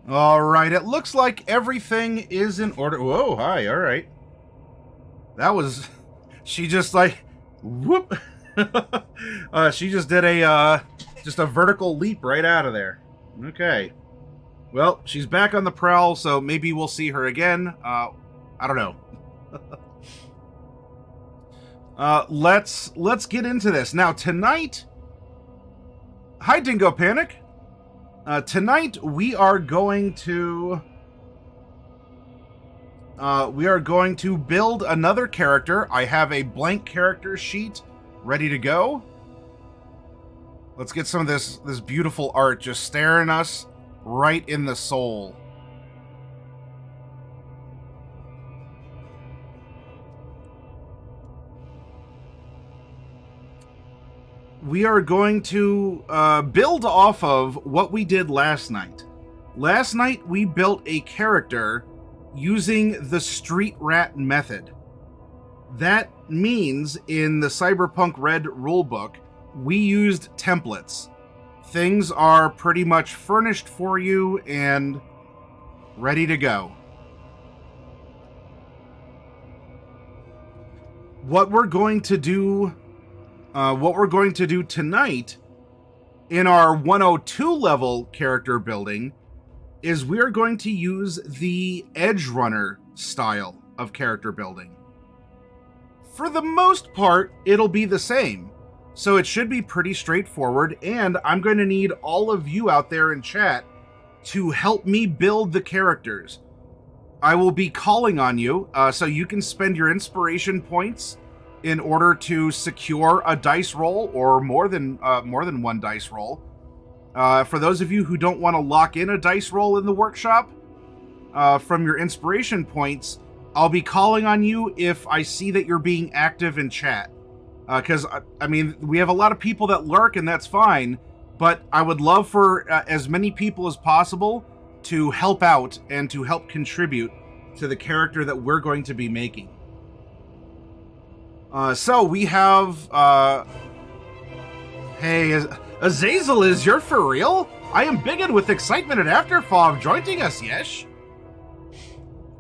All right, it looks like everything is in order. Whoa, hi, all right. That was... She just, like... Whoop! She just did just a vertical leap right out of there. Okay. Well, she's back on the prowl, so maybe we'll see her again. I don't know. Let's get into this. Now, tonight... Hi, Dingo Panic! Tonight, we are going to build another character. I have a blank character sheet ready to go. Let's get some of this beautiful art just staring us right in the soul. We are going to build off of what we did last night. Last night, we built a character using the street rat method. That means in the Cyberpunk Red rulebook, we used templates. Things are pretty much furnished for you and ready to go. What we're going to do tonight in our 102 level character building is we're going to use the Edgerunner style of character building. For the most part, it'll be the same, so it should be pretty straightforward, and I'm going to need all of you out there in chat to help me build the characters. I will be calling on you, so you can spend your inspiration points in order to secure a dice roll or more than one dice roll. For those of you who don't want to lock in a dice roll in the workshop, from your inspiration points, I'll be calling on you if I see that you're being active in chat. Because, I mean, we have a lot of people that lurk, and that's fine, but I would love for as many people as possible to help out and to help contribute to the character that we're going to be making. So we have, hey, Azazel, is you're for real? I am bigoted with excitement and afterfall of joining us, yes?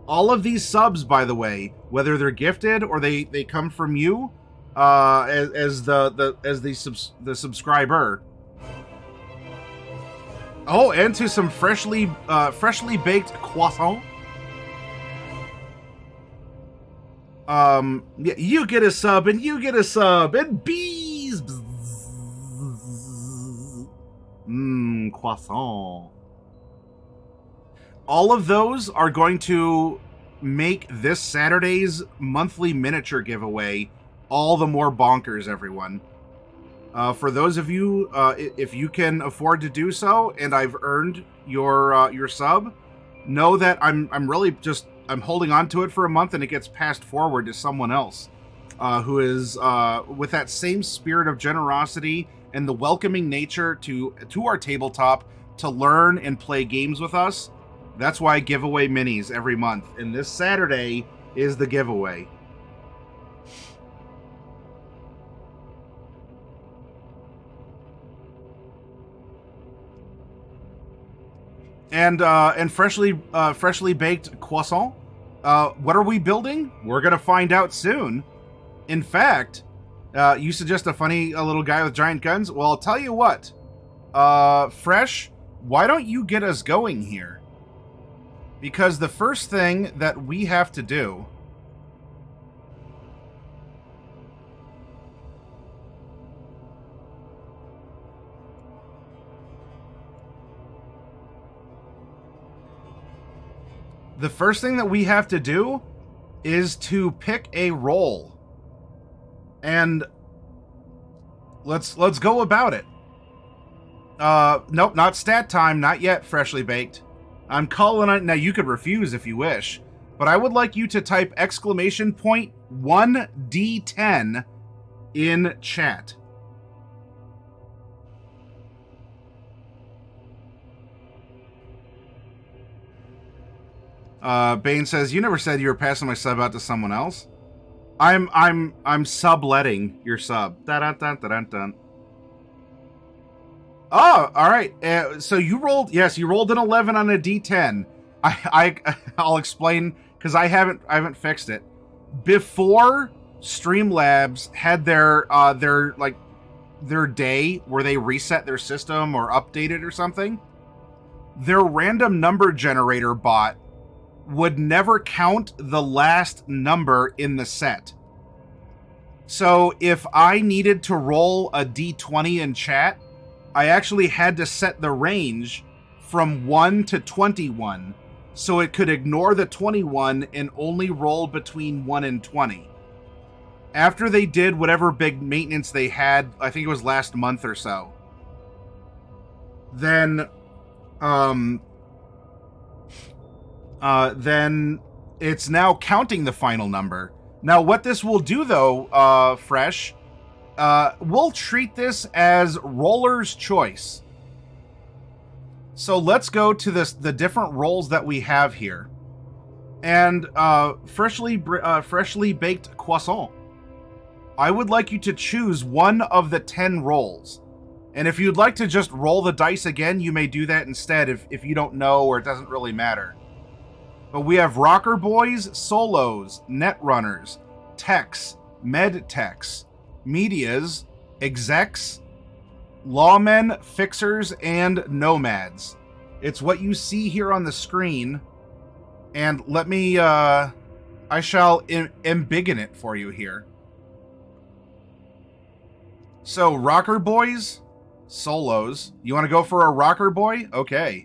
All of these subs, by the way, whether they're gifted or they come from you, as the subscriber. Oh, and to some freshly baked croissant. Yeah, you get a sub, and you get a sub, and bees. Croissant. All of those are going to make this Saturday's monthly miniature giveaway all the more bonkers, everyone. For those of you, if you can afford to do so, and I've earned your sub, know that I'm really just holding on to it for a month, and it gets passed forward to someone else who is with that same spirit of generosity and the welcoming nature to our tabletop to learn and play games with us. That's why I give away minis every month, and this Saturday is the giveaway. And freshly baked croissant. What are we building? We're gonna find out soon. In fact, you suggest a little guy with giant guns. Well, I'll tell you what. Fresh, why don't you get us going here? Because the first thing that we have to do is to pick a role. And let's go about it. Nope, not stat time, not yet, freshly baked. I'm calling on... Now, you could refuse if you wish, but I would like you to type exclamation point 1D10 in chat. Bane says, you never said you were passing my sub out to someone else. I'm subletting your sub. Dun, dun, dun, dun, dun. Oh, all right. So you rolled, yes, you rolled an 11 on a D10. I'll explain because I haven't fixed it. Before Streamlabs had their like their day where they reset their system or update it or something, their random number generator bot would never count the last number in the set. So if I needed to roll a D20 in chat, I actually had to set the range from 1 to 21 so it could ignore the 21 and only roll between 1 and 20. After they did whatever big maintenance they had, I think it was last month or so, then then it's now counting the final number. Now, what this will do, though, Fresh, we'll treat this as roller's choice. So let's go to the different rolls that we have here. And freshly baked croissant. I would like you to choose one of the 10 rolls. And if you'd like to just roll the dice again, you may do that instead if you don't know or it doesn't really matter. But we have Rockerboys, Solos, Netrunners, Techs, Med-Techs, Medias, Execs, Lawmen, Fixers, and Nomads. It's what you see here on the screen. And let me, I shall embiggen it for you here. So, Rockerboys, Solos. You want to go for a Rockerboy? Okay.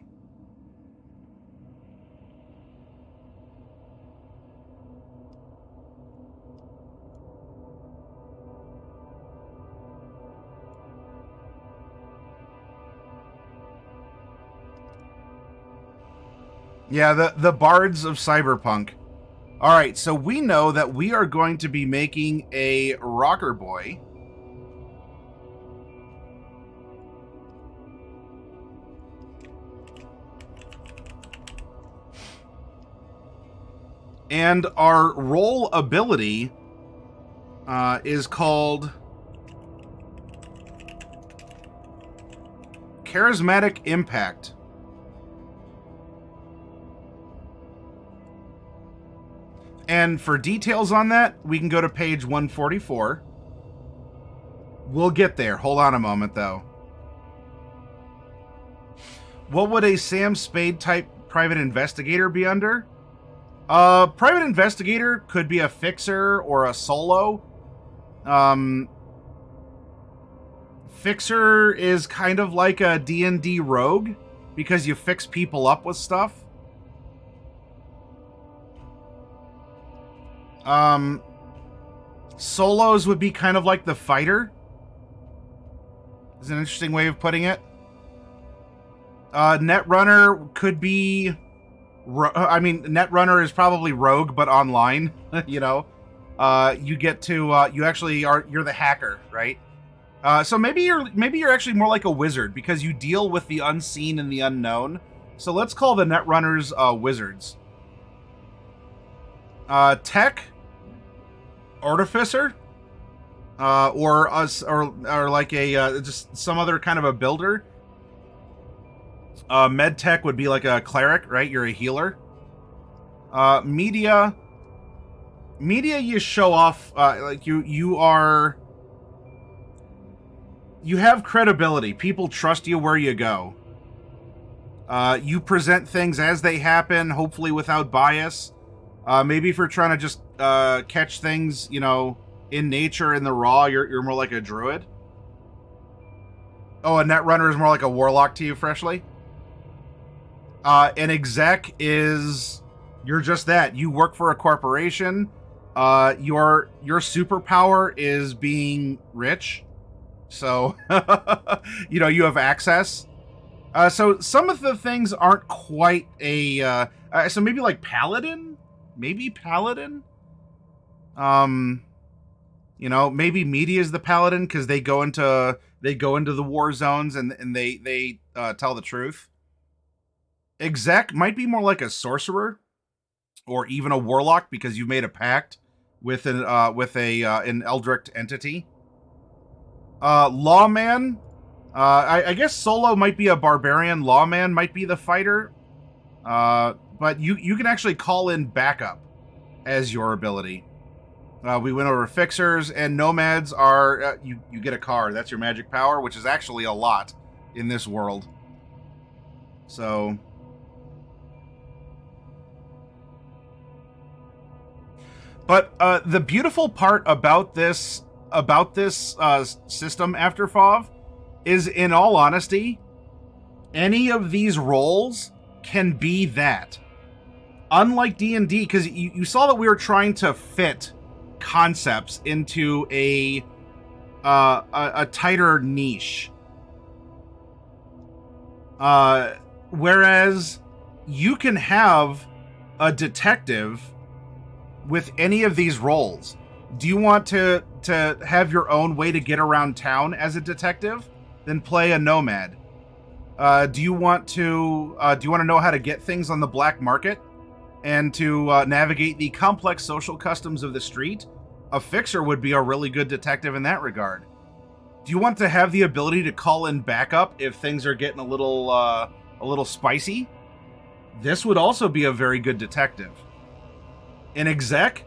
Yeah, the bards of Cyberpunk. All right, so we know that we are going to be making a Rockerboy. And our roll ability is called Charismatic Impact. And for details on that, we can go to page 144. We'll get there. Hold on a moment, though. What would a Sam Spade type private investigator be under? Private investigator could be a fixer or a solo. Fixer is kind of like a D&D rogue because you fix people up with stuff. Solos would be kind of like the fighter. Is an interesting way of putting it. Netrunner could be... I mean, Netrunner is probably rogue, but online, you know. You get to, you actually are, you're the hacker, right? So maybe you're actually more like a wizard because you deal with the unseen and the unknown. So let's call the Netrunners, wizards. Tech, artificer, or like a, just some other kind of a builder. Med tech would be like a cleric, right? You're a healer. Media, you show off, like you have credibility. People trust you where you go. You present things as they happen, hopefully without bias. Maybe if you're trying to just catch things, you know, in nature, in the raw, you're more like a druid. Oh, a Netrunner is more like a warlock to you, Freshly? An exec is... You're just that. You work for a corporation. Your superpower is being rich. So, you know, you have access. So some of the things aren't quite a... so maybe like Paladin? Maybe Paladin? You know, maybe Media is the Paladin because they go into the war zones and they tell the truth. Exec might be more like a sorcerer or even a warlock because you made a pact with an eldritch entity. Lawman I guess Solo might be a barbarian. Lawman might be the fighter. But you can actually call in backup as your ability. We went over fixers, and nomads are you get a car. That's your magic power, which is actually a lot in this world. So, but the beautiful part about this system after FOV is, in all honesty, any of these roles can be that. Unlike D&D, because you saw that we were trying to fit concepts into a tighter niche. Whereas you can have a detective with any of these roles. Do you want to have your own way to get around town as a detective? Then play a nomad. Do you want to know how to get things on the black market and to navigate the complex social customs of the street? A fixer would be a really good detective in that regard. Do you want to have the ability to call in backup if things are getting a little spicy? This would also be a very good detective. In exec,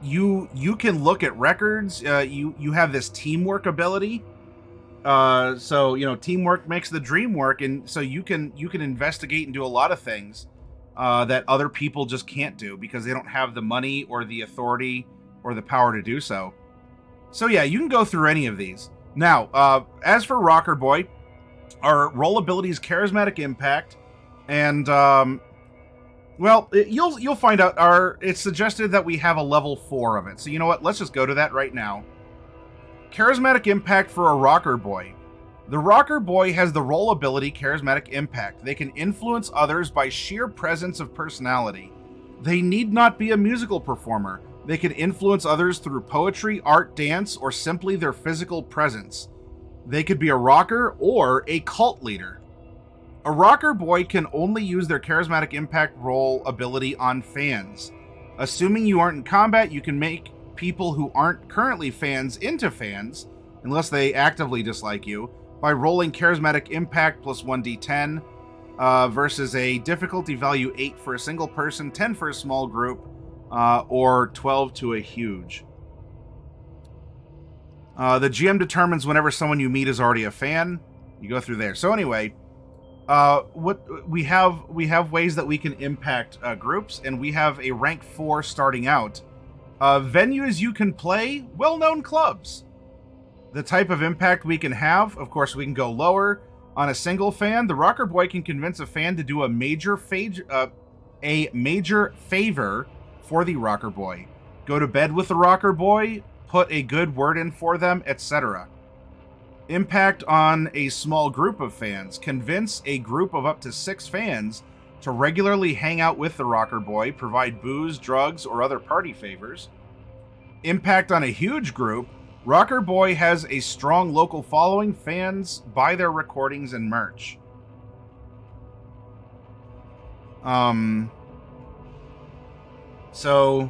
you can look at records. You have this teamwork ability. So teamwork makes the dream work, and so you can investigate and do a lot of things that other people just can't do because they don't have the money or the authority or the power to do so. So yeah, you can go through any of these. Now, as for Rockerboy, our role ability is Charismatic Impact, and you'll find out. It's suggested that we have a level 4 of it. So you know what? Let's just go to that right now. Charismatic Impact for a Rockerboy. The Rockerboy has the role ability Charismatic Impact. They can influence others by sheer presence of personality. They need not be a musical performer. They can influence others through poetry, art, dance, or simply their physical presence. They could be a rocker or a cult leader. A Rockerboy can only use their Charismatic Impact role ability on fans. Assuming you aren't in combat, you can make people who aren't currently fans into fans, unless they actively dislike you, by rolling Charismatic Impact plus 1d10 versus a difficulty value 8 for a single person, 10 for a small group, or 12 to a huge. The GM determines whenever someone you meet is already a fan. You go through there. So anyway, what we have ways that we can impact groups, and we have a rank 4 starting out. Venues you can play, well-known clubs. The type of impact we can have, of course, we can go lower. On a single fan, the Rockerboy can convince a fan to do a major favor for the Rockerboy. Go to bed with the Rockerboy, put a good word in for them, etc. Impact on a small group of fans. Convince a group of up to 6 fans to regularly hang out with the Rockerboy, provide booze, drugs, or other party favors. Impact on a huge group. Rockerboy has a strong local following. Fans buy their recordings and merch. So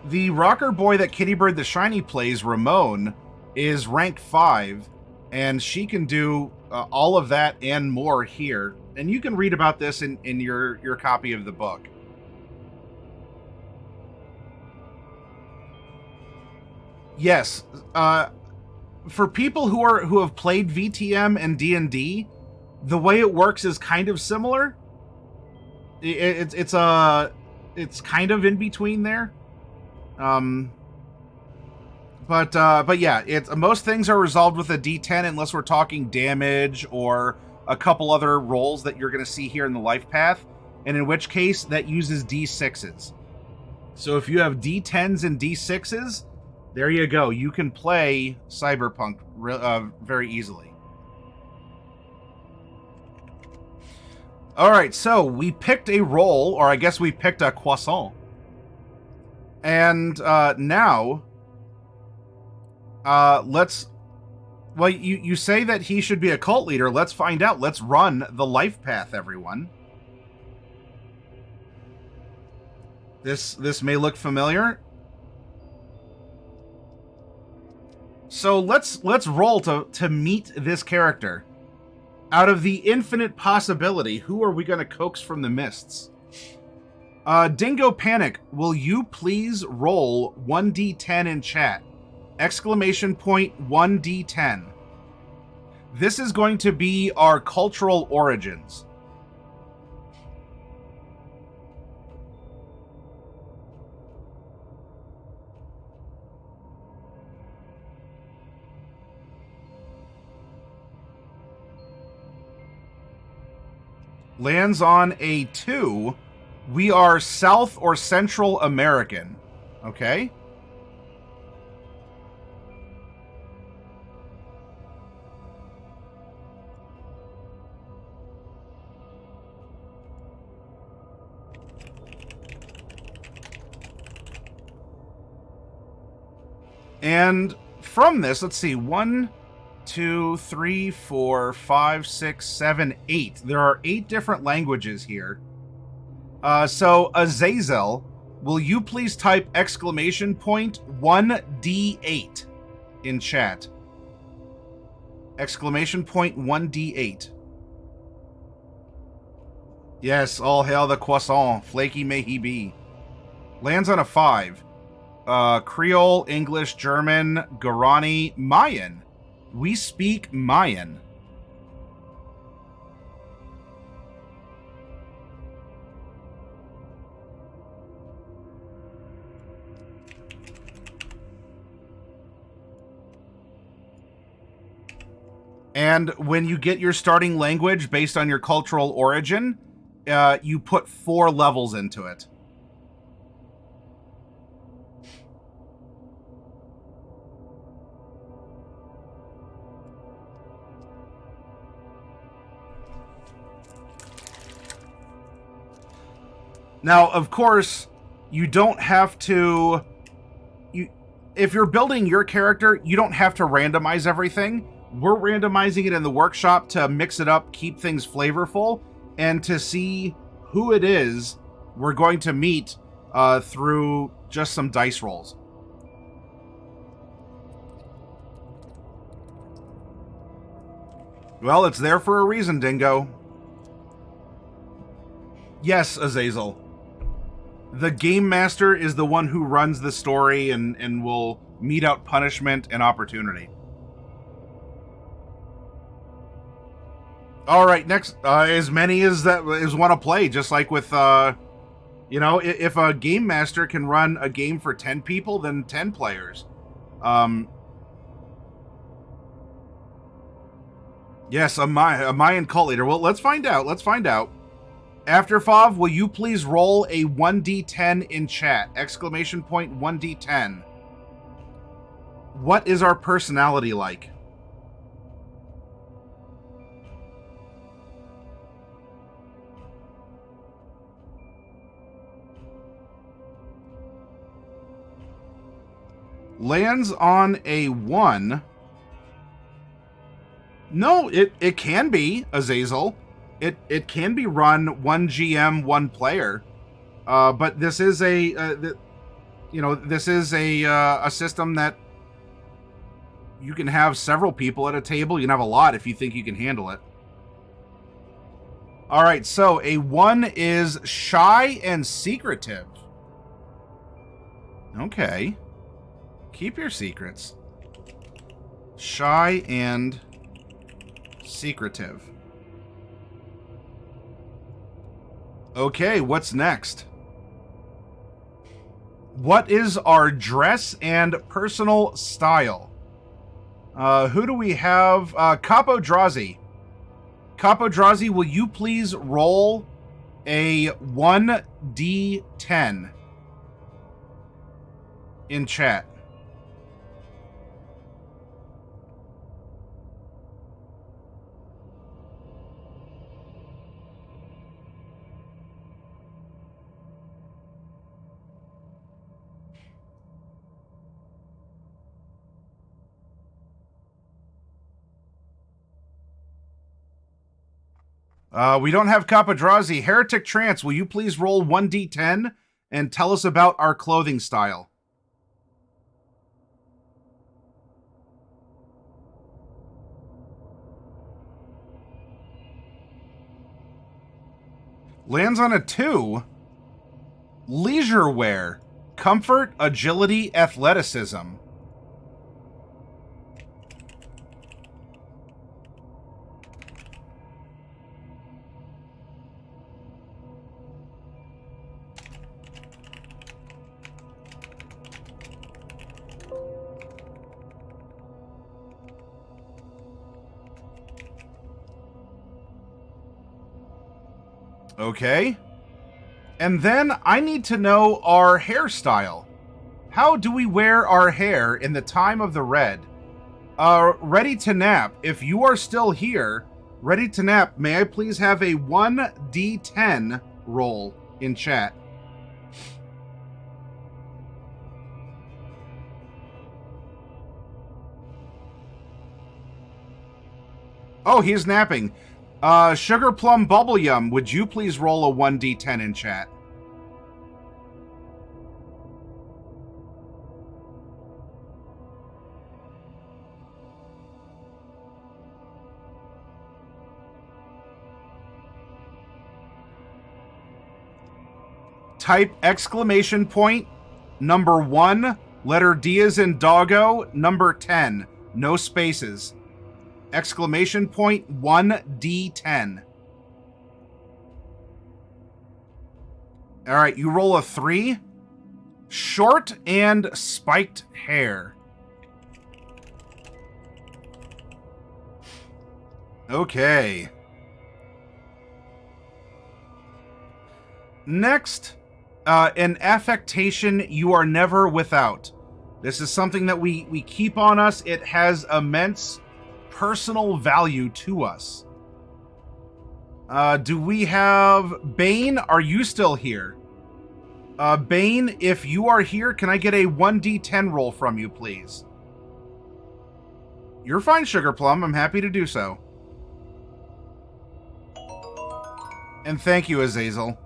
the Rockerboy that Kittybird the Shiny plays, Ramon, is rank 5, and she can do all of that and more here. And you can read about this in your copy of the book. Yes, for people who have played VTM and D&D, the way it works is kind of similar. It's kind of in between there. But yeah, most things are resolved with a D10 unless we're talking damage or a couple other rolls that you're going to see here in the Lifepath, and in which case that uses D6s. So if you have D10s and D6s, there you go. You can play Cyberpunk very easily. All right, so we picked a roll, or I guess we picked a croissant. And now, let's... Well, you say that he should be a cult leader. Let's find out. Let's run the Lifepath, everyone. This may look familiar. So let's roll to meet this character. Out of the infinite possibility, who are we going to coax from the mists? Dingo Panic, will you please roll 1d10 in chat? Exclamation point 1d10. This is going to be our cultural origins. Lands on a 2. We are South or Central American. Okay. And from this, let's see, 1, 2, 3, 4, 5, 6, 7, 8. There are 8 different languages here. So, Azazel, will you please type exclamation point 1d8 in chat? Exclamation point 1d8. Yes, all hail the croissant. Flaky may he be. Lands on a 5. Creole, English, German, Guarani, Mayan. We speak Mayan. And when you get your starting language based on your cultural origin, you put 4 levels into it. Now, of course, you don't have to... if you're building your character, you don't have to randomize everything. We're randomizing it in the workshop to mix it up, keep things flavorful, and to see who it is we're going to meet through just some dice rolls. Well, it's there for a reason, Dingo. Yes, Azazel. The Gamemaster is the one who runs the story and will mete out punishment and opportunity. All right, next, as many as want to play, just like with, you know, if a Gamemaster can run a game for 10 people, then 10 players. Yes, a Mayan cult leader. Well, let's find out. Let's find out. After Fav, will you please roll a 1d10 in chat? Exclamation point 1d10. What is our personality like? Lands on a 1. No, it can be, Azazel. It can be run 1 GM, 1 player. But this is this is a system that you can have several people at a table. You can have a lot if you think you can handle it. All right, so a 1 is shy and secretive. Okay. Keep your secrets. Shy and secretive. Okay, what's next? What is our dress and personal style? Who do we have? Capo Drazi. Capo Drazi, will you please roll a 1d10 in chat? We don't have Capodrazi. Heretic Trance, will you please roll 1d10 and tell us about our clothing style? Lands on a 2. Leisure wear. Comfort, agility, athleticism. Okay. And then I need to know our hairstyle. How do we wear our hair in the time of the red? Ready to nap. If you are still here, ready to nap, may I please have a 1d10 roll in chat? Oh, he's napping. Sugar Plum Bubble Yum, would you please roll a 1d10 in chat? Type exclamation point, number 1, letter D as in doggo, number 10. No spaces. Exclamation point 1d10. All right, you roll a 3. Short and spiked hair. Okay. Next, an affectation you are never without. This is something that we keep on us. It has immense personal value to us. Do we have Bane? Are you still here? Bane, if you are here, can I get a 1d10 roll from you, please? You're fine, Sugar Plum. I'm happy to do so. And thank you, Azazel.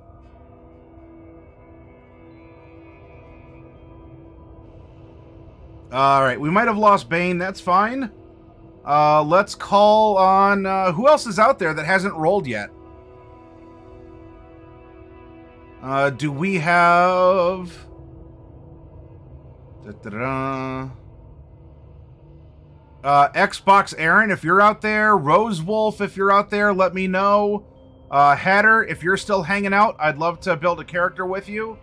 Alright, we might have lost Bane. That's fine. Let's call on... who else is out there that hasn't rolled yet? Do we have... Xbox Aaron, if you're out there. Rose Wolf, if you're out there, let me know. Hatter, if you're still hanging out, I'd love to build a character with you.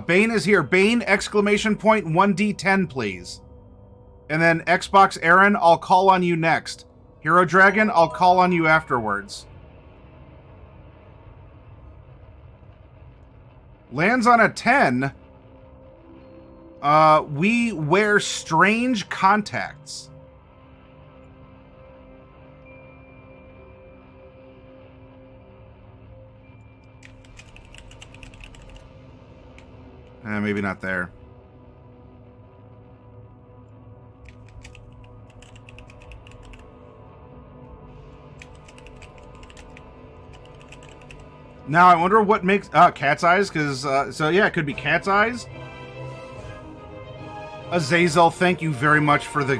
Bane is here. Bane, exclamation point, 1d10, please. And then Xbox Aaron, I'll call on you next. Hero Dragon, I'll call on you afterwards. Lands on a 10. We wear strange contacts. Maybe not there. Now I wonder what makes cat's eyes, because so yeah, it could be cat's eyes. Azazel, thank you very much for the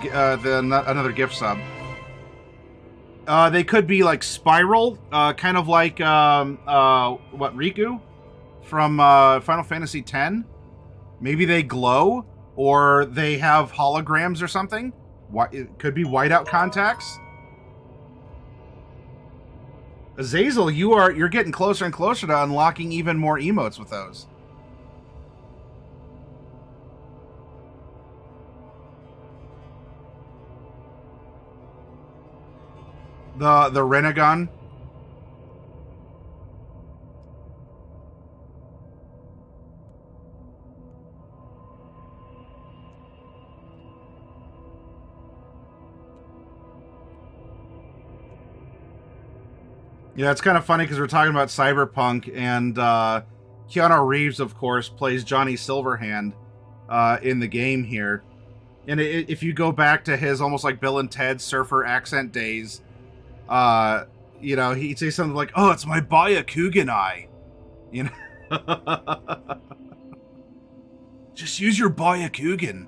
another gift sub. They could be like spiral, kind of like what, Riku from Final Fantasy X. Maybe they glow, or they have holograms or something. It could be whiteout contacts. Azazel, you're getting closer and closer to unlocking even more emotes with those. The Renegon. Yeah, it's kind of funny because we're talking about Cyberpunk, and Keanu Reeves, of course, plays Johnny Silverhand in the game here. And if you go back to his almost like Bill and Ted surfer accent days, you know, he'd say something like, "Oh, it's my Byakugan eye," you know. Just use your Byakugan.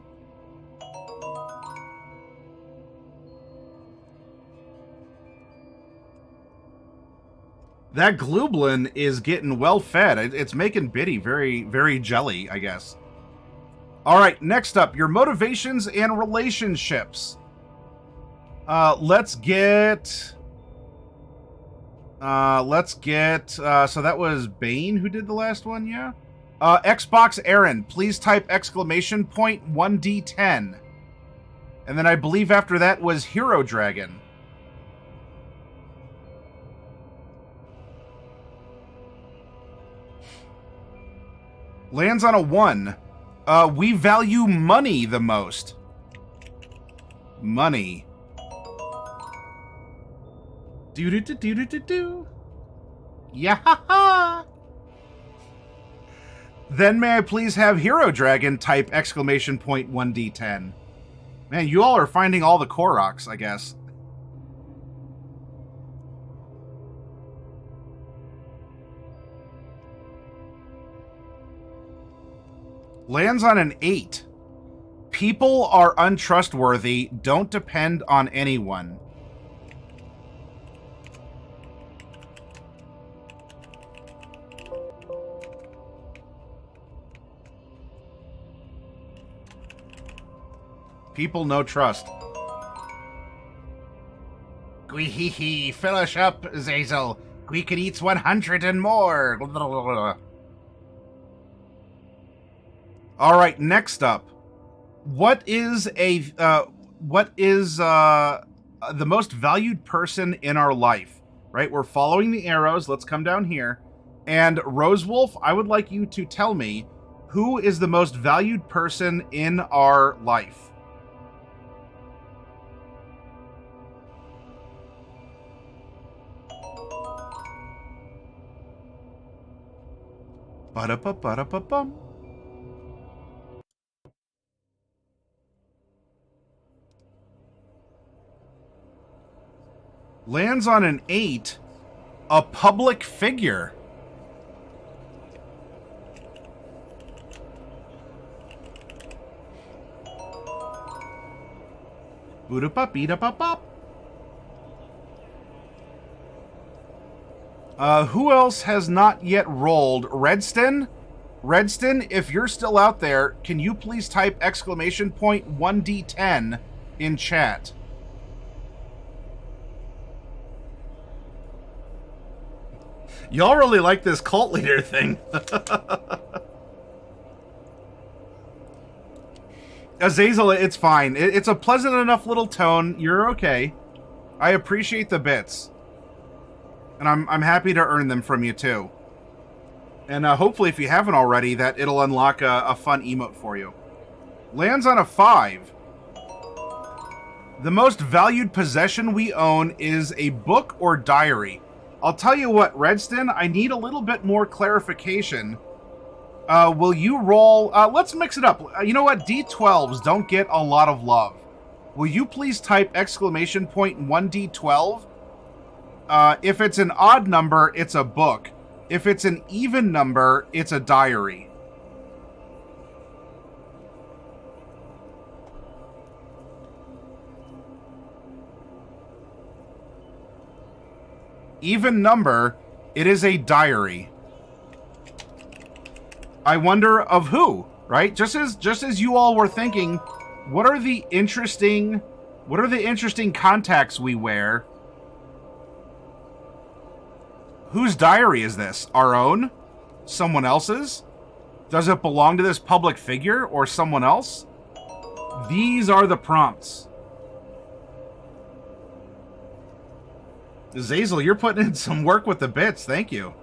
That Glublin is getting well fed. It's making Biddy very, very jelly, I guess. All right, next up, your motivations and relationships. Let's get. So that was Bane who did the last one, yeah? Xbox Aaron, please type exclamation point 1D10. And then I believe after that was Hero Dragon. Lands on a 1. We value money the most. Money. Do-do-do-do-do-do-do. Yeah-ha-ha! Then may I please have Hero Dragon type exclamation point 1D10. Man, you all are finding all the Koroks, I guess. Lands on an 8. People are untrustworthy. Don't depend on anyone. People no trust. Gweehee, fill us up, Zazel. We could eat 100 and more. All right, next up. What is the most valued person in our life? Right, we're following the arrows. Let's come down here. And Rosewolf, I would like you to tell me who is the most valued person in our life. Ba-da-ba-ba-da-ba-bum. Lands on an 8. A public figure. Boo-da-ba-bee-da-ba-bop. Who else has not yet rolled? Redston? Redston, if you're still out there, can you please type exclamation point 1D10 in chat? Y'all really like this cult leader thing. Azazel, it's fine. It's a pleasant enough little tone. You're okay. I appreciate the bits. And I'm happy to earn them from you, too. And hopefully, if you haven't already, that it'll unlock a fun emote for you. Lands on a 5. The most valued possession we own is a book or diary. I'll tell you what, Redston, I need a little bit more clarification. Will you roll... let's mix it up. You know what? D12s don't get a lot of love. Will you please type exclamation point 1D12? If it's an odd number, it's a book. If it's an even number, it's a diary. Even number, it is a diary. I wonder of who, right? Just as you all were thinking, what are the interesting contacts we wear? Whose diary is this? Our own? Someone else's? Does it belong to this public figure or someone else? These are the prompts. Zazel, you're putting in some work with the bits. Thank you.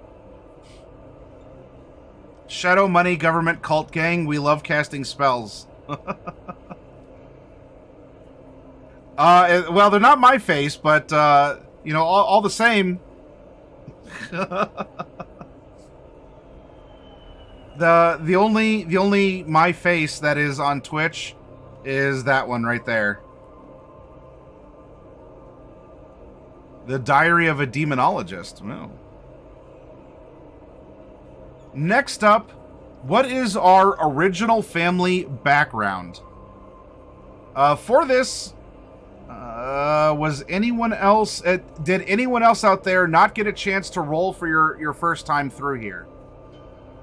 Shadow Money Government Cult Gang, we love casting spells. Well, they're not my face, but, you know, all the same. The only my face that is on Twitch is that one right there. The Diary of a Demonologist. Well. Next up, what is our original family background? For this, was anyone else... did anyone else out there not get a chance to roll for your first time through here?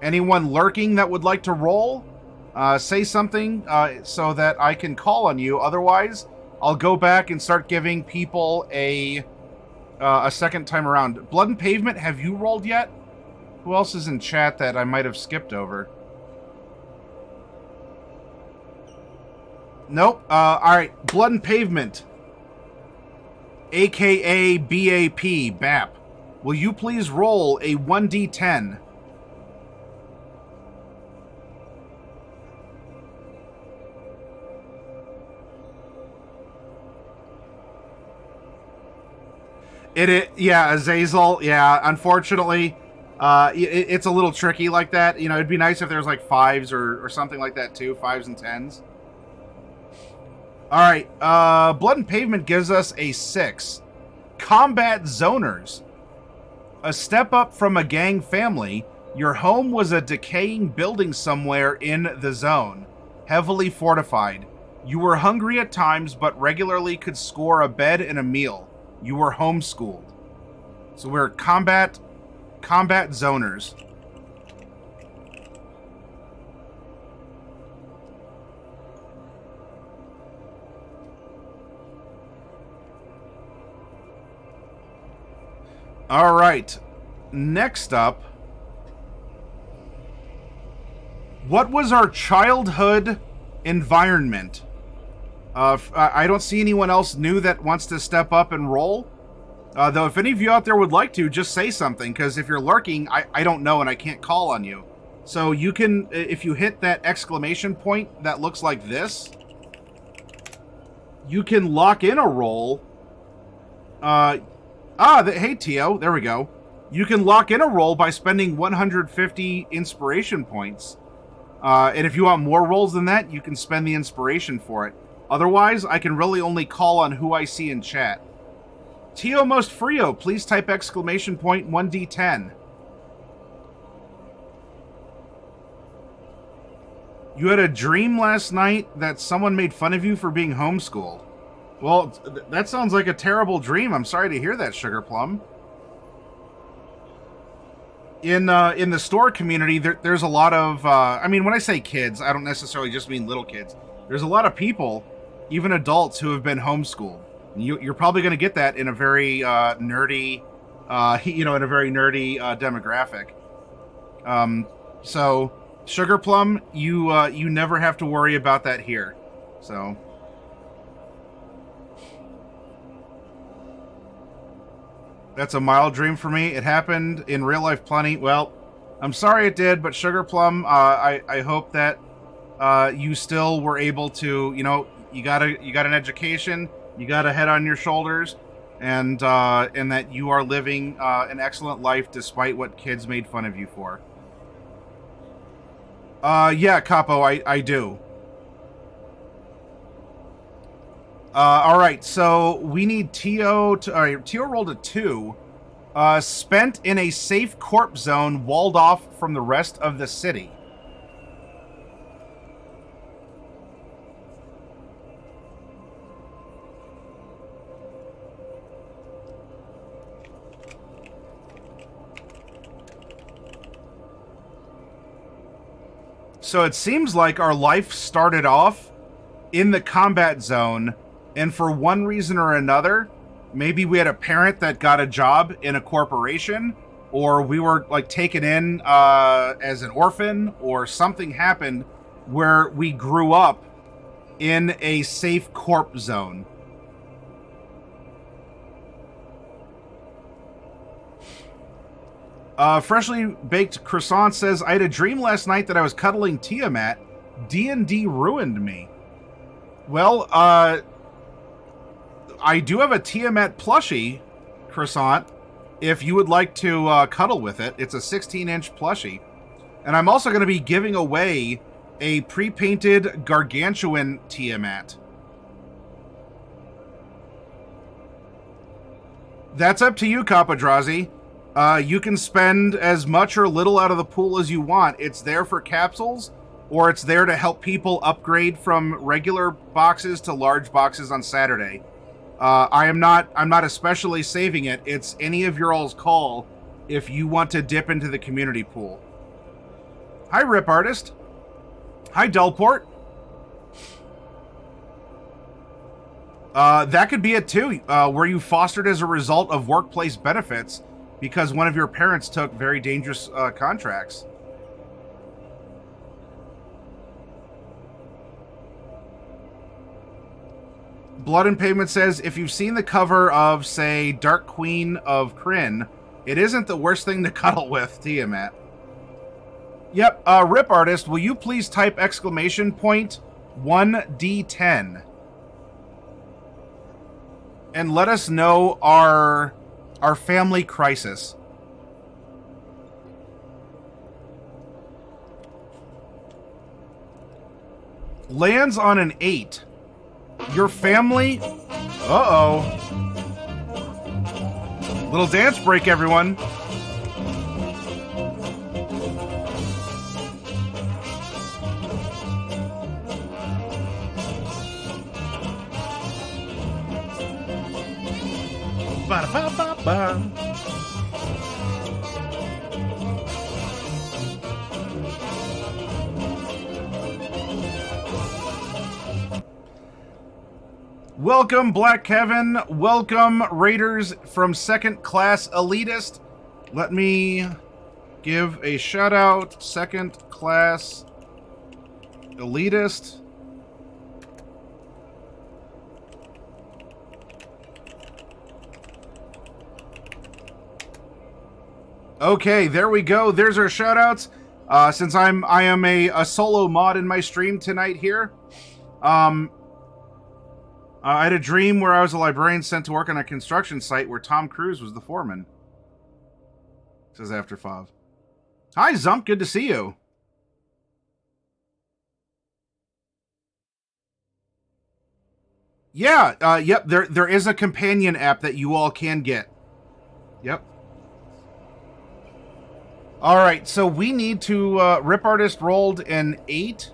Anyone lurking that would like to roll? Say something so that I can call on you. Otherwise, I'll go back and start giving people a second time around. Blood and Pavement, have you rolled yet? Who else is in chat that I might have skipped over? Nope. Alright. Blood and Pavement. AKA BAP. BAP. Will you please roll a 1d10? Yeah, Azazel. Yeah, unfortunately, it's a little tricky like that. You know, it'd be nice if there was like 5s or something like that too. 5s and 10s. All right. Blood and Pavement gives us a 6. Combat Zoners. A step up from a gang family. Your home was a decaying building somewhere in the zone, heavily fortified. You were hungry at times, but regularly could score a bed and a meal. You were homeschooled. So we're combat zoners. All right. Next up, what was our childhood environment? I don't see anyone else new that wants to step up and roll. Though if any of you out there would like to, just say something, because if you're lurking, I don't know and I can't call on you. So you can, if you hit that exclamation point that looks like this, you can lock in a roll. Hey, Tio, there we go. You can lock in a roll by spending 150 inspiration points. And if you want more rolls than that, you can spend the inspiration for it. Otherwise, I can really only call on who I see in chat. Tio Most Frio, please type exclamation point 1d10. You had a dream last night that someone made fun of you for being homeschooled. Well, that sounds like a terrible dream. I'm sorry to hear that, Sugar Plum. In the store community, there's a lot of... I mean, when I say kids, I don't necessarily just mean little kids. There's a lot of people, even adults, who have been homeschooled. You're probably going to get that in a very nerdy, demographic. So, Sugar Plum, you never have to worry about that here. So, that's a mild dream for me. It happened in real life plenty. Well, I'm sorry it did, but Sugar Plum, I hope that you still were able to, you got an education. You got a head on your shoulders, and that you are living an excellent life despite what kids made fun of you for. Yeah, Capo, I do. All right, so we need Tio to... All right, Tio rolled a 2. Spent in a safe corp zone walled off from the rest of the city. So it seems like our life started off in the combat zone, and for one reason or another, maybe we had a parent that got a job in a corporation, or we were like taken in as an orphan, or something happened where we grew up in a safe corp zone. Freshly Baked Croissant says, I had a dream last night that I was cuddling Tiamat. D&D ruined me. Well, I do have a Tiamat plushie, Croissant, if you would like to cuddle with it. It's a 16-inch plushie. And I'm also going to be giving away a pre-painted Gargantuan Tiamat. That's up to you, Kapadrazi. You can spend as much or little out of the pool as you want. It's there for capsules, or it's there to help people upgrade from regular boxes to large boxes on Saturday. I'm not especially saving it. It's any of your all's call if you want to dip into the community pool. Hi, Rip Artist. Hi, Delport. That could be it too. Were you fostered as a result of workplace benefits because one of your parents took very dangerous contracts? Blood and Pavement says, if you've seen the cover of, say, Dark Queen of Kryn, it isn't the worst thing to cuddle with, Tiamat. Yep, Rip Artist, will you please type exclamation point 1D10? And let us know our family crisis. Lands on an 8. Your family? Uh-oh. Little dance break, everyone. Ba-da-ba-ba-ba. Welcome, Black Kevin. Welcome, Raiders from Second Class Elitist. Let me give a shout out. Second Class Elitist. Okay, there we go. There's our shout outs. Since I am a solo mod in my stream tonight here. I had a dream where I was a librarian sent to work on a construction site where Tom Cruise was the foreman. Says After Fav. Hi, Zump. Good to see you. Yeah, yep, there is a companion app that you all can get. Yep. Alright, so we need to, Rip Artist rolled an 8.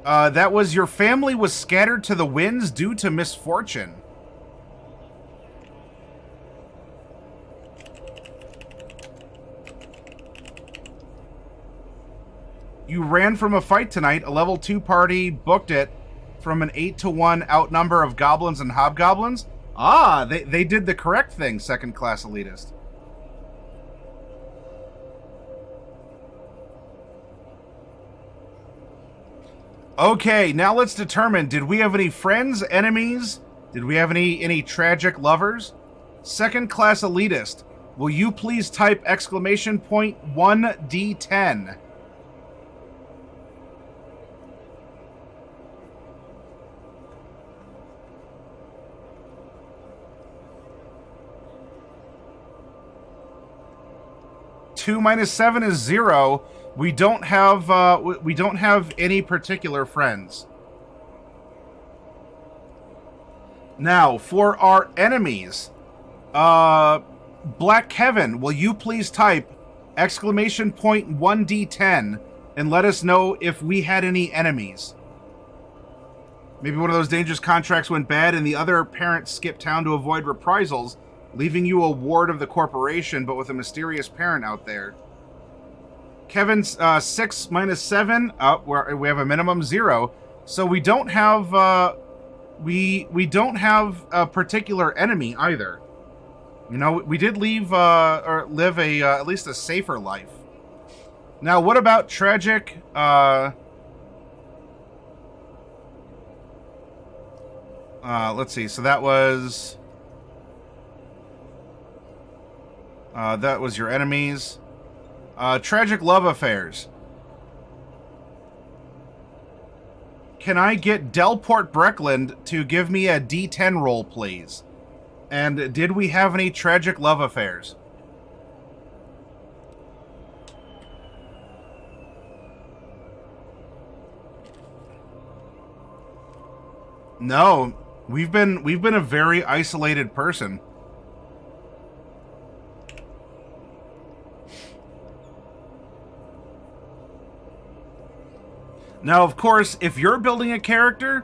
That was your family was scattered to the winds due to misfortune. You ran from a fight tonight. A level 2 party booked it from an 8-to-1 outnumber of goblins and hobgoblins. Ah, they did the correct thing, Second Class Elitist. Okay, now let's determine, did we have any friends, enemies? Did we have any tragic lovers? Second Class Elitist, will you please type exclamation point 1D10? Two minus 7 is 0. We don't have any particular friends. Now, for our enemies, Black Kevin, will you please type exclamation point 1D10 and let us know if we had any enemies? Maybe one of those dangerous contracts went bad and the other parent skipped town to avoid reprisals, leaving you a ward of the corporation, but with a mysterious parent out there. Kevin's 6 minus 7. We have a minimum 0, so we don't have we don't have a particular enemy either. You know, we did leave or live a at least a safer life. Now, what about tragic? Let's see. So that was your enemies. Tragic love affairs. Can I get Delport Breckland to give me a D10 roll, please? And did we have any tragic love affairs? No, we've been a very isolated person. Now, of course, if you're building a character,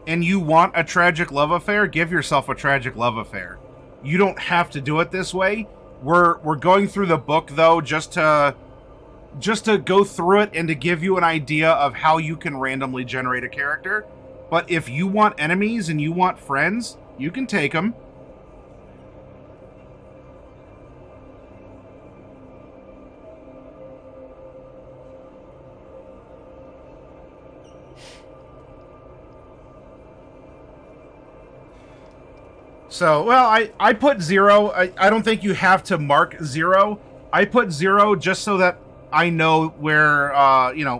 and you want a tragic love affair, give yourself a tragic love affair. You don't have to do it this way. We're going through the book, though, just to go through it and to give you an idea of how you can randomly generate a character. But if you want enemies and you want friends, you can take them. So, well, I put 0. I don't think you have to mark 0. I put 0 just so that I know where,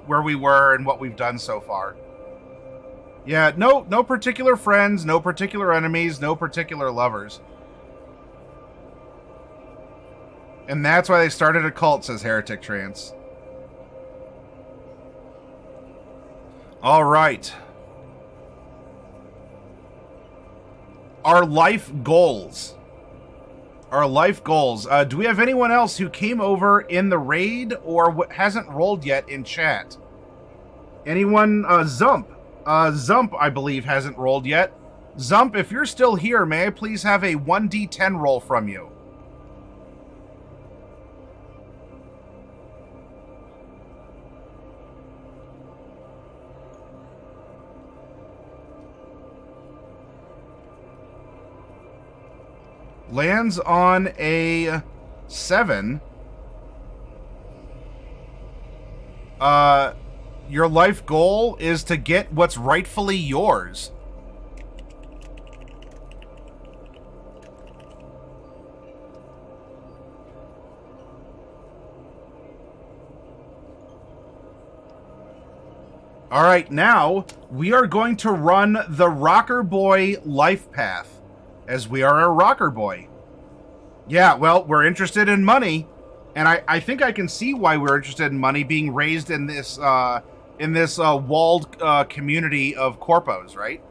where we were and what we've done so far. Yeah, no particular friends, no particular enemies, no particular lovers. And that's why they started a cult, says Heretic Trance. All right. Our life goals. Do we have anyone else who came over in the raid or hasn't rolled yet in chat? Anyone? Zump. Zump, I believe, hasn't rolled yet. Zump, if you're still here, may I please have a 1d10 roll from you? Lands on a 7. Your life goal is to get what's rightfully yours. All right, now we are going to run the Rockerboy Lifepath, as we are a Rockerboy. Yeah, well, we're interested in money, and I think I can see why we're interested in money, being raised in this walled community of corpos, right?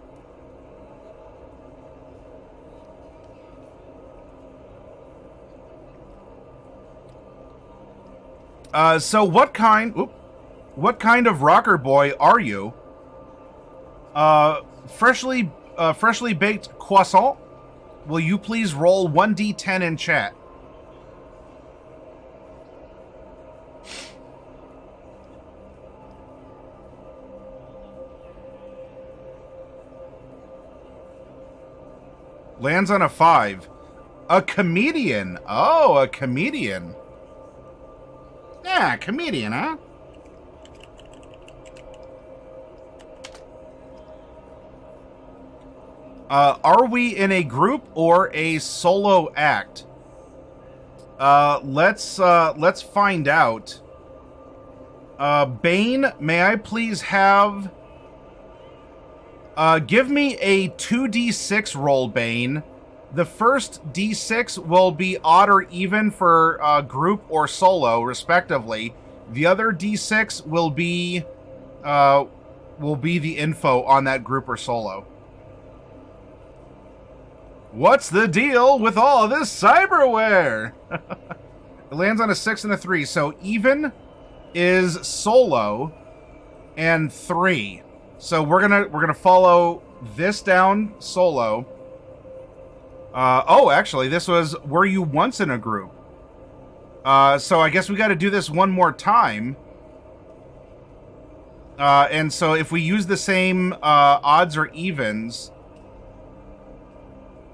So what kind of rocker boy are you? Freshly baked croissant? Will you please roll 1d10 in chat? Lands on a 5. A comedian. Oh, a comedian. Yeah, comedian, huh? Are we in a group or a solo act? Let's find out. Bane, may I please have... give me a 2d6 roll, Bane. The first d6 will be odd or even for group or solo, respectively. The other d6 will be the info on that group or solo. What's the deal with all this cyberware? It lands on a 6 and a 3, so even is solo and 3. So we're gonna follow this down solo. Oh, actually, this was were you once in a group? So I guess we got to do this one more time. And so if we use the same odds or evens.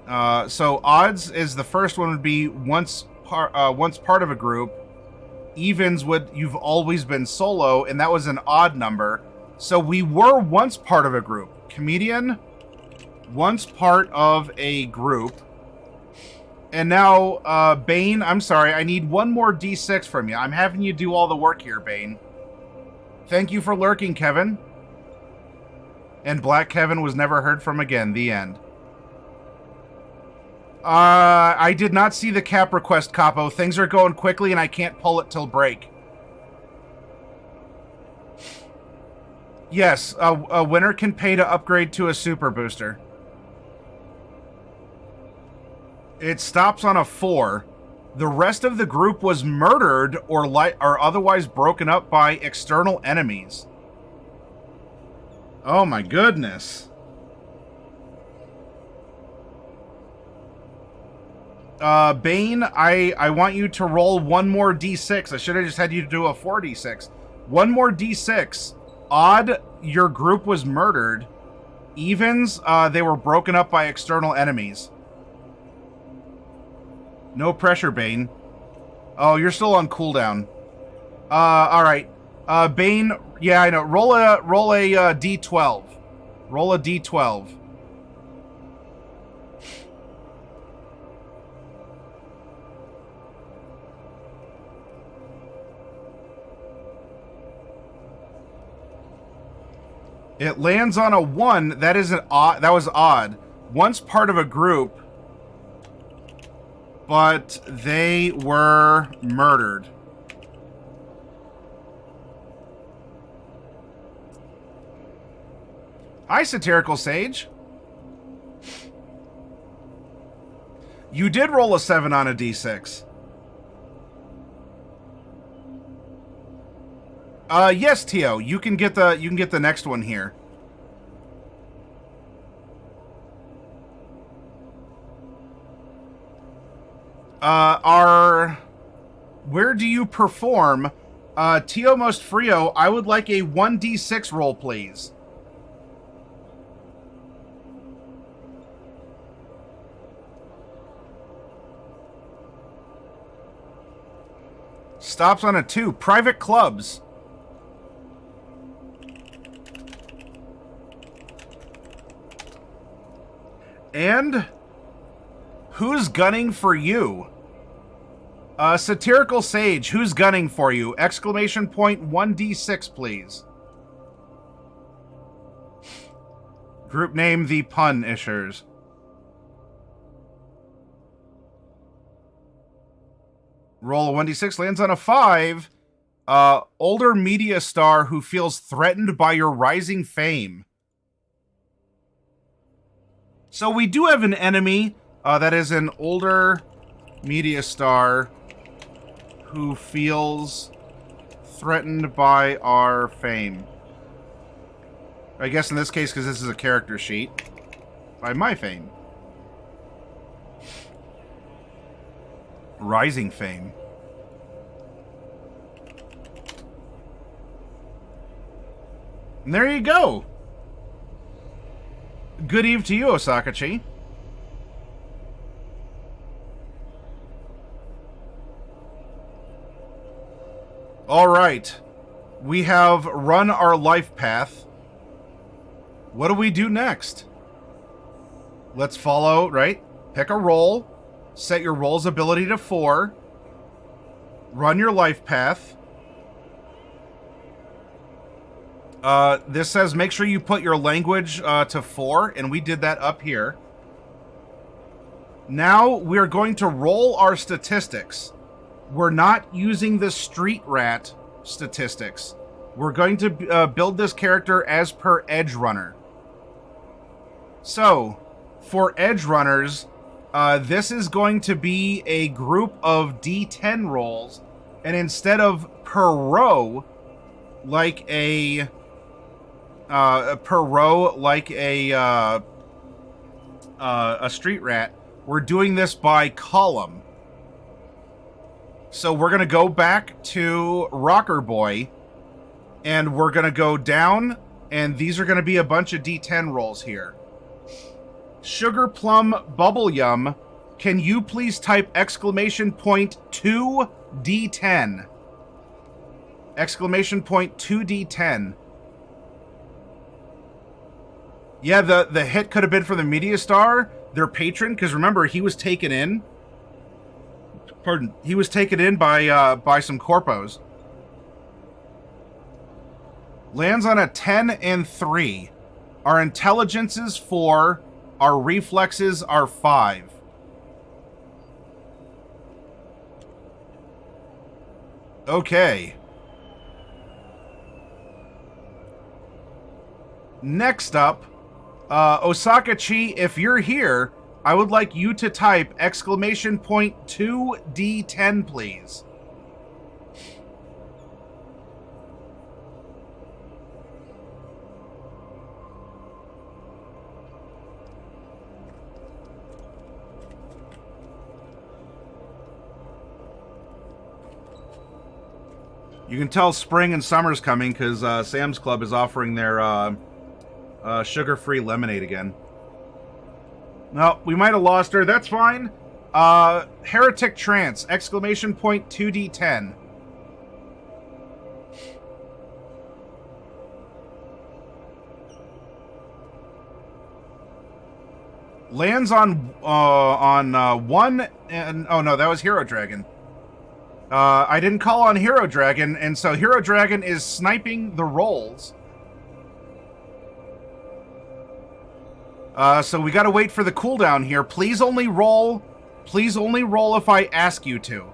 So odds is the first one would be once part of a group. Evens would you've always been solo, and that was an odd number. So we were once part of a group. Comedian, once part of a group. And now, Bane, I'm sorry, I need one more d6 from you. I'm having you do all the work here, Bane. Thank you for lurking, Kevin. And Black Kevin was never heard from again. The end. I did not see the cap request, Capo. Things are going quickly and I can't pull it till break. Yes, a winner can pay to upgrade to a super booster. It stops on a 4. The rest of the group was murdered or otherwise broken up by external enemies. Oh my goodness. Bane, I want you to roll one more d6. I should have just had you do a 4d6. One more d6. Odd, your group was murdered. Evens, they were broken up by external enemies. No pressure, Bane. Oh, you're still on cooldown. Alright. Bane, yeah, I know. Roll a d12. Roll a d12. It lands on a 1. That is an odd. That was odd. Once part of a group, but they were murdered. Hi, Satirical Sage. You did roll a 7 on a d6. Yes, Tio. You can get the next one here. Where do you perform? Tio Most Frio, I would like a 1d6 roll, please. Stops on a 2. Private clubs. And who's gunning for you? Satirical Sage, who's gunning for you? Exclamation point 1d6, please. Group name, the Pun-ishers. Roll a 1d6, lands on a 5. Older media star who feels threatened by your rising fame. So we do have an enemy that is an older media star who feels threatened by our fame. I guess in this case, because this is a character sheet, by my fame. Rising fame. And there you go. Good eve to you, Osakachi. All right. We have run our life path. What do we do next? Let's follow, right? Pick a roll. Set your roll's ability to 4. Run your life path. This says make sure you put your language to 4, and we did that up here. Now we're going to roll our statistics. We're not using the street rat statistics. We're going to build this character as per Edgerunner. So, for Edgerunners, this is going to be a group of D10 rolls, and instead of per row, like a street rat, we're doing this by column. So we're going to go back to Rockerboy, and we're going to go down, and these are going to be a bunch of D10 rolls here. Sugar Plum Bubble Yum, can you please type exclamation point 2D10? Exclamation point 2D10. Yeah, the hit could have been for the media star, their patron, because remember, he was taken in. Pardon. He was taken in by some corpos. Lands on a 10 and 3. Our intelligence is 4. Our reflexes are 5. Okay. Next up, Osakachi, if you're here, I would like you to type exclamation point 2D10, please. You can tell spring and summer's coming because Sam's Club is offering their sugar-free lemonade again. No, we might have lost her. That's fine. Heretic Trance, exclamation point 2d10. Lands on one, and oh no, that was Hero Dragon. I didn't call on Hero Dragon, and so Hero Dragon is sniping the rolls. So we gotta wait for the cooldown here. Please only roll if I ask you to.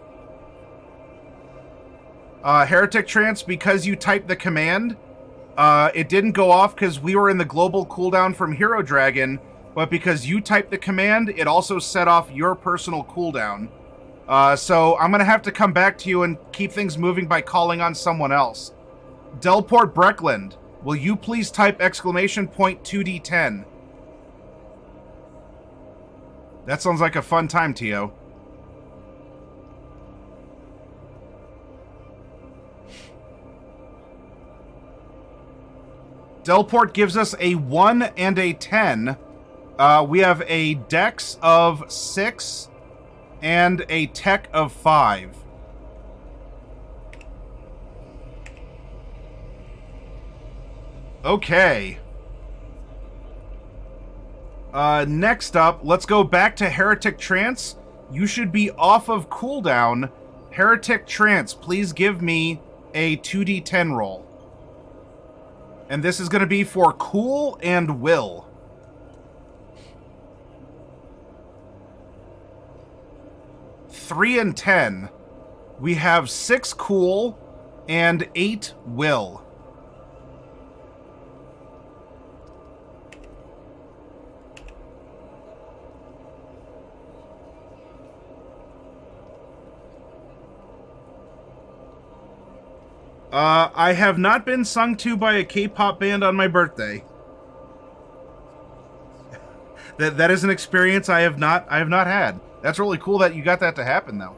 Heretic Trance, because you typed the command, it didn't go off because we were in the global cooldown from Hero Dragon, but because you typed the command, it also set off your personal cooldown. So I'm going to have to come back to you and keep things moving by calling on someone else. Delport Breckland, will you please type exclamation point 2d10? That sounds like a fun time, Tio. Delport gives us a 1 and a 10. We have a dex of 6 and a tech of 5. Okay. Next up, let's go back to Heretic Trance. You should be off of cooldown. Heretic Trance, please give me a 2d10 roll. And this is going to be for Cool and Will. Three and 10. We have 6 Cool and 8 Will. I have not been sung to by a K-pop band on my birthday. That is an experience I have not had. That's really cool that you got that to happen, though.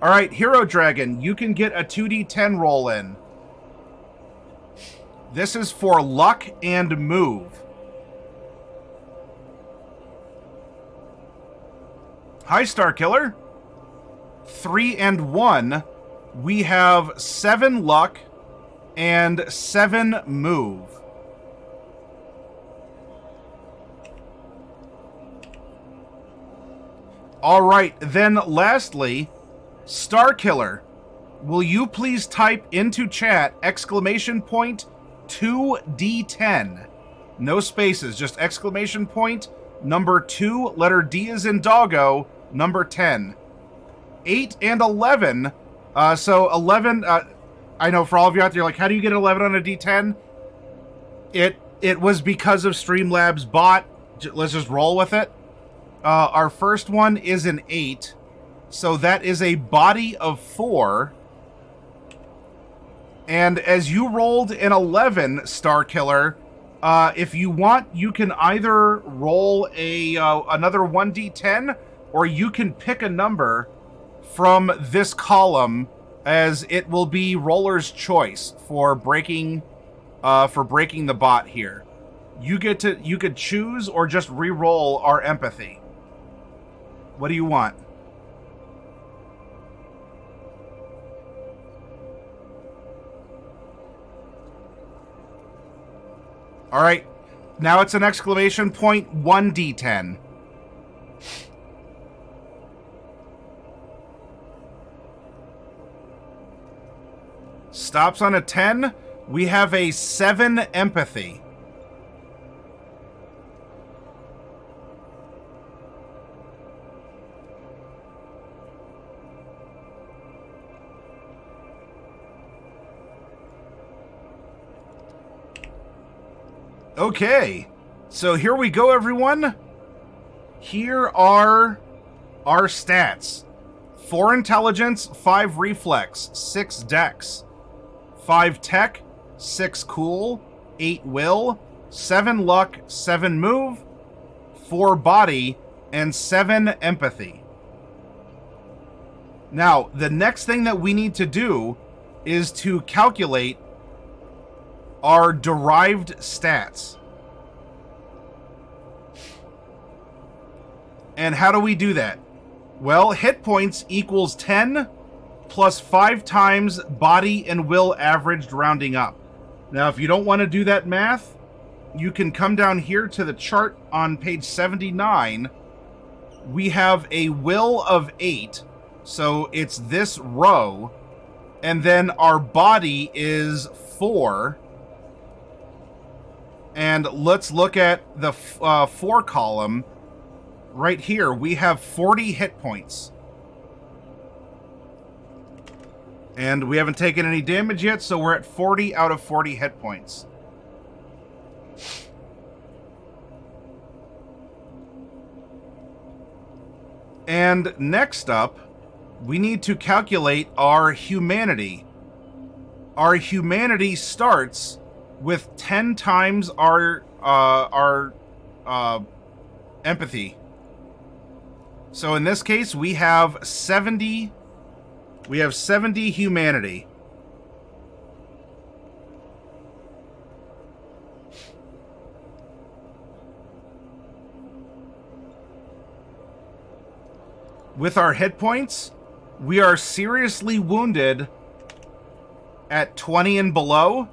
All right, Hero Dragon, you can get a 2d10 roll in. This is for luck and move. Hi, Star Killer. 3 and 1. We have 7 luck and 7 move. All right, then lastly, Star Killer, will you please type into chat exclamation point 2d10? No spaces, just exclamation point, number 2, letter D as in doggo, number 10. 8 and 11, so 11, I know for all of you out there, like, how do you get 11 on a D10? It was because of Streamlabs bot. Let's just roll with it. Our first one is an 8, so that is a body of 4. And as you rolled an 11, Star Killer, if you want, you can either roll another 1d10, or you can pick a number from this column, as it will be Roller's choice for breaking the bot here. You could choose or just re-roll our empathy. What do you want? All right. Now it's an exclamation point 1d10. Stops on a 10. We have a 7 empathy. Okay, so here we go, everyone. Here are our stats. 4 intelligence, 5 reflex, 6 dex, 5 tech, 6 cool, 8 will, 7 luck, 7 move, 4 body, and 7 empathy. Now, the next thing that we need to do is to calculate our derived stats. And how do we do that? Well, hit points equals 10 plus 5 times body and will averaged rounding up. Now, if you don't want to do that math, you can come down here to the chart on page 79. We have a will of 8, so it's this row, and then our body is 4. And let's look at the 4 column. Right here, we have 40 hit points. And we haven't taken any damage yet, so we're at 40 out of 40 hit points. And next up, we need to calculate our humanity. Our humanity starts with 10 times our empathy. So in this case, we have 70. We have 70 humanity. With our hit points, we are seriously wounded at 20 and below.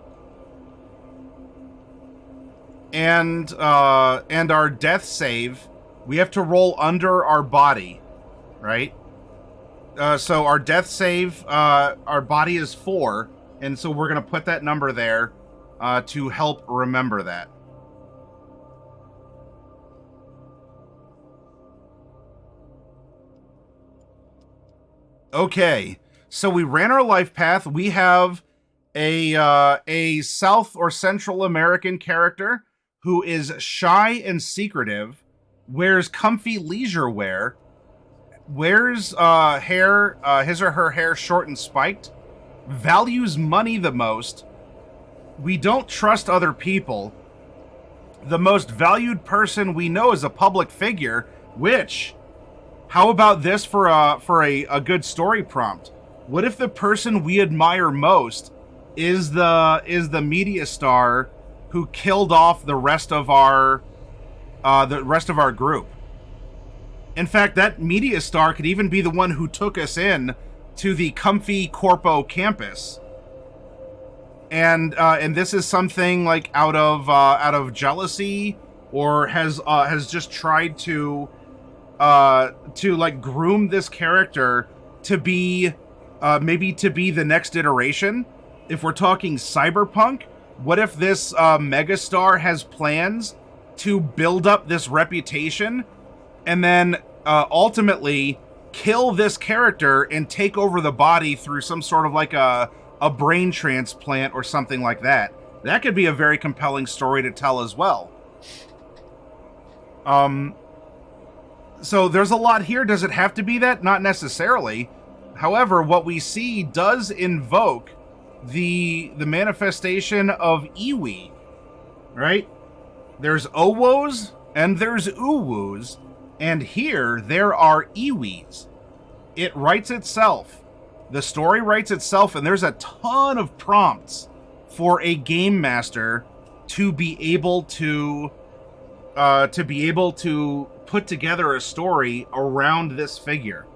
And our death save, we have to roll under our body, right? So our death save, our body is 4, and so we're going to put that number there to help remember that. Okay, so we ran our life path. We have a South or Central American character who is shy and secretive, wears comfy leisure wear, wears hair, his or her hair short and spiked, values money the most. We don't trust other people. The most valued person we know is a public figure, which, how about this for a good story prompt? What if the person we admire most is the media star who killed off the rest of our group? In fact, that media star could even be the one who took us in to the Comfy Corpo campus. And this is something like out of jealousy, or has just tried to like groom this character to be maybe to be the next iteration. If we're talking Cyberpunk, what if this megastar has plans to build up this reputation and then ultimately kill this character and take over the body through some sort of like a brain transplant or something like that? That could be a very compelling story to tell as well. So there's a lot here. Does it have to be that? Not necessarily. However, what we see does invoke the manifestation of iwi, right? There's owos and there's uwus, and here there are iwis. It writes itself. The story writes itself, and there's a ton of prompts for a game master to be able to put together a story around this figure.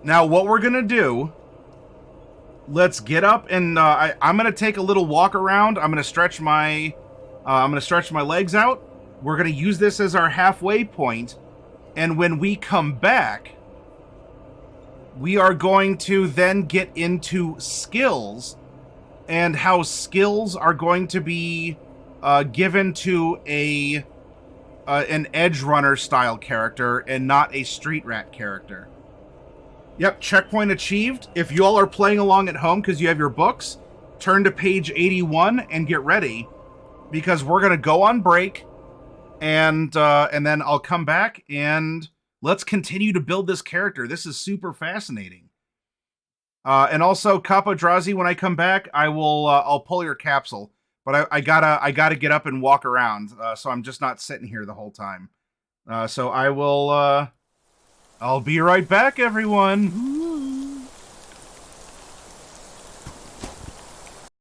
Now, what we're gonna do, let's get up and I'm gonna take a little walk around. I'm gonna stretch my legs out. We're gonna use this as our halfway point, and when we come back, we are going to then get into skills and how skills are going to be given to an Edgerunner style character and not a street rat character. Yep, checkpoint achieved. If you all are playing along at home because you have your books, turn to page 81 and get ready, because we're going to go on break, and then I'll come back and let's continue to build this character. This is super fascinating. And also, Capodrazi, when I come back, I'll pull your capsule. But I gotta get up and walk around, so I'm just not sitting here the whole time. So I will I'll be right back, everyone.